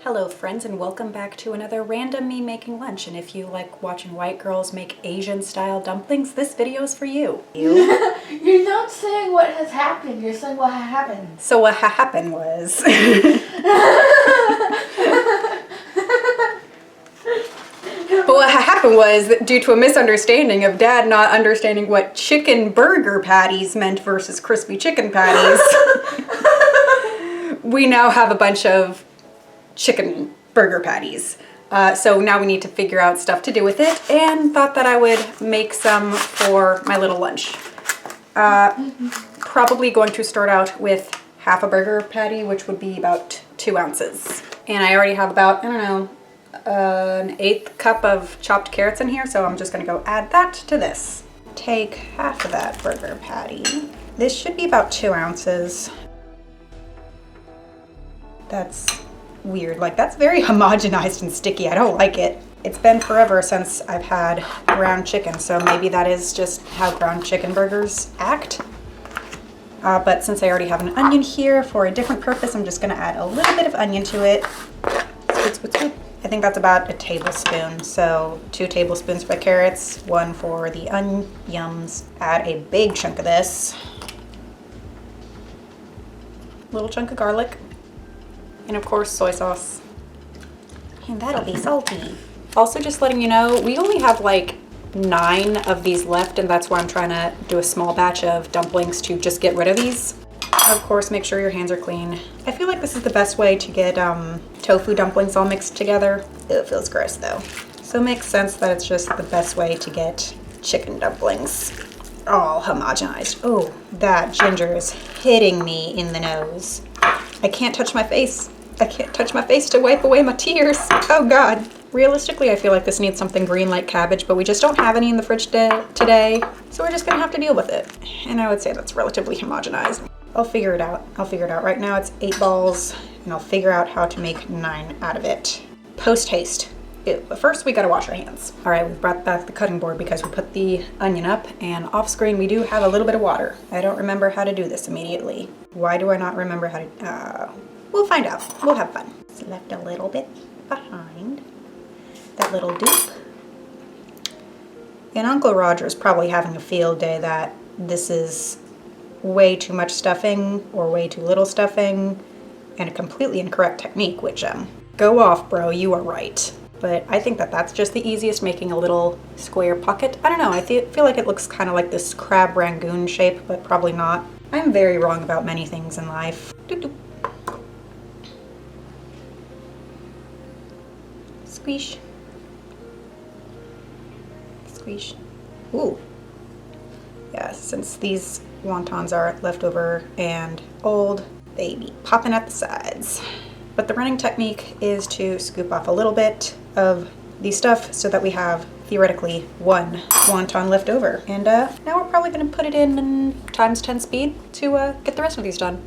Hello friends, and welcome back to another random me making lunch. And if you like watching white girls make Asian style dumplings, this video is for you. You're not saying what has happened, you're saying what happened. So what happened was But what happened was that due to a misunderstanding of Dad not understanding what chicken burger patties meant versus crispy chicken patties, we now have a bunch of chicken burger patties. So now we need to figure out stuff to do with it, and thought that I would make some for my little lunch. Probably going to start out with half a burger patty, which would be about 2 ounces. And I already have about, I don't know, an 1/8 cup of chopped carrots in here, so I'm just gonna go add that to this. Take half of that burger patty. This should be about 2 ounces. That's weird, like that's very homogenized and sticky. I don't like it. It's been forever since I've had ground chicken, so maybe that is just how ground chicken burgers act. But since I already have an onion here for a different purpose, I'm just gonna add a little bit of onion to it. I think that's about a tablespoon. So 2 tablespoons for the carrots, 1 for the onions. Add a big chunk of this. Little chunk of garlic. And of course, soy sauce. And that'll be salty. Also, just letting you know, we only have like 9 of these left, and that's why I'm trying to do a small batch of dumplings to just get rid of these. Of course, make sure your hands are clean. I feel like this is the best way to get tofu dumplings all mixed together. It feels gross though. So it makes sense that it's just the best way to get chicken dumplings all homogenized. Oh, that ginger is hitting me in the nose. I can't touch my face. I can't touch my face to wipe away my tears. Oh God. Realistically, I feel like this needs something green like cabbage, but we just don't have any in the fridge today. So we're just gonna have to deal with it. And I would say that's relatively homogenized. I'll figure it out. Right now it's 8 balls, and I'll figure out how to make 9 out of it. Post haste. Ew, but first we gotta wash our hands. All right, we've brought back the cutting board because we put the onion up, and off screen we do have a little bit of water. I don't remember how to do this immediately. Why do I not remember how to, we'll find out. We'll have fun. It's left a little bit behind. That little dupe. And Uncle Roger's probably having a field day that this is way too much stuffing or way too little stuffing and a completely incorrect technique, which, go off, bro, you are right. But I think that that's just the easiest, making a little square pocket. I don't know, I feel like it looks kind of like this crab rangoon shape, but probably not. I'm very wrong about many things in life. Doop, doop. Squish. Squish. Ooh. Yeah, since these wontons are leftover and old, they be popping at the sides. But the running technique is to scoop off a little bit of the stuff so that we have theoretically 1 wonton left over. And now we're probably gonna put it in times 10 speed to get the rest of these done.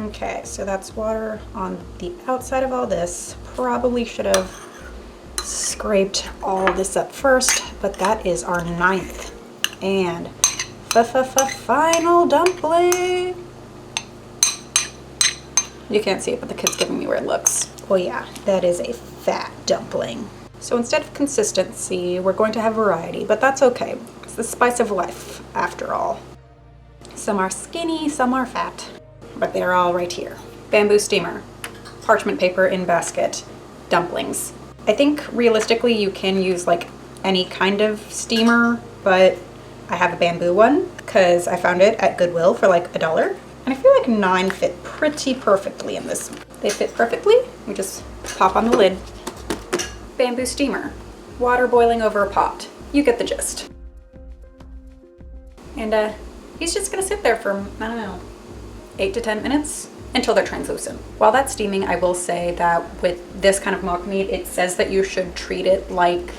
Okay, so that's water on the outside of all this. Probably should have scraped all this up first, but that is our 9th and final dumpling. You can't see it, but the kid's giving me weird looks. Oh yeah, that is a fat dumpling. So instead of consistency, we're going to have variety, but that's okay. It's the spice of life, after all. Some are skinny, some are fat. But they're all right here. Bamboo steamer, parchment paper in basket, dumplings. I think realistically you can use like any kind of steamer, but I have a bamboo one because I found it at Goodwill for like $1. And I feel like 9 fit pretty perfectly in this. They fit perfectly. We just pop on the lid. Bamboo steamer, water boiling over a pot. You get the gist. And he's just gonna sit there for, I don't know, 8 to 10 minutes until they're translucent. While that's steaming, I will say that with this kind of mock meat, it says that you should treat it like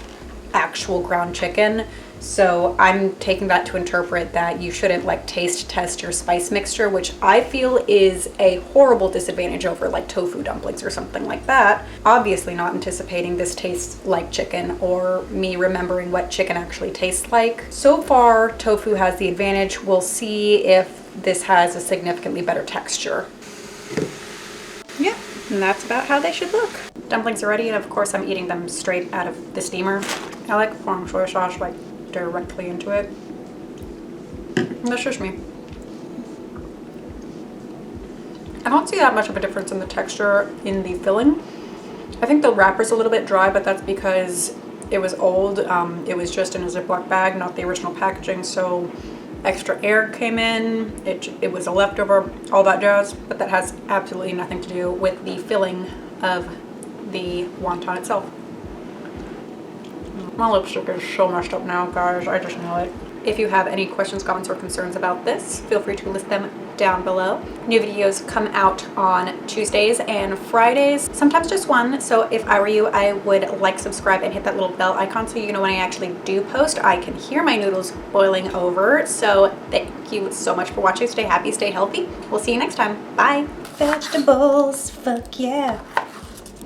actual ground chicken So I'm taking that to interpret that you shouldn't like taste test your spice mixture, which I feel is a horrible disadvantage over like tofu dumplings or something like that. Obviously not anticipating this tastes like chicken or me remembering what chicken actually tastes like. So far, tofu has the advantage. We'll see if this has a significantly better texture. Yeah, and that's about how they should look. Dumplings are ready, and of course I'm eating them straight out of the steamer. I like pouring soy sauce like directly into it. That's just me. I don't see that much of a difference in the texture in the filling. I think the wrapper's a little bit dry, but that's because it was old. It was just in a Ziploc bag, not the original packaging, so extra air came in. It was a leftover, all that jazz, but that has absolutely nothing to do with the filling of the wonton itself. My lipstick is so messed up now, guys. I just know it. If you have any questions, comments, or concerns about this, feel free to list them down below. New videos come out on Tuesdays and Fridays, sometimes just one. So if I were you, I would like, subscribe, and hit that little bell icon so you know when I actually do post. I can hear my noodles boiling over. So thank you so much for watching. Stay happy, stay healthy. We'll see you next time. Bye. Vegetables, fuck yeah.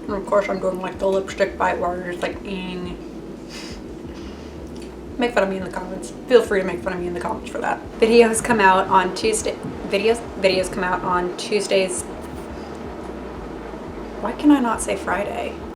And of course I'm doing like the lipstick bite where you're just like eating. Make fun of me in the comments. Feel free to make fun of me in the comments for that. Videos come out on Tuesday. Videos come out on Tuesdays. Why can I not say Friday?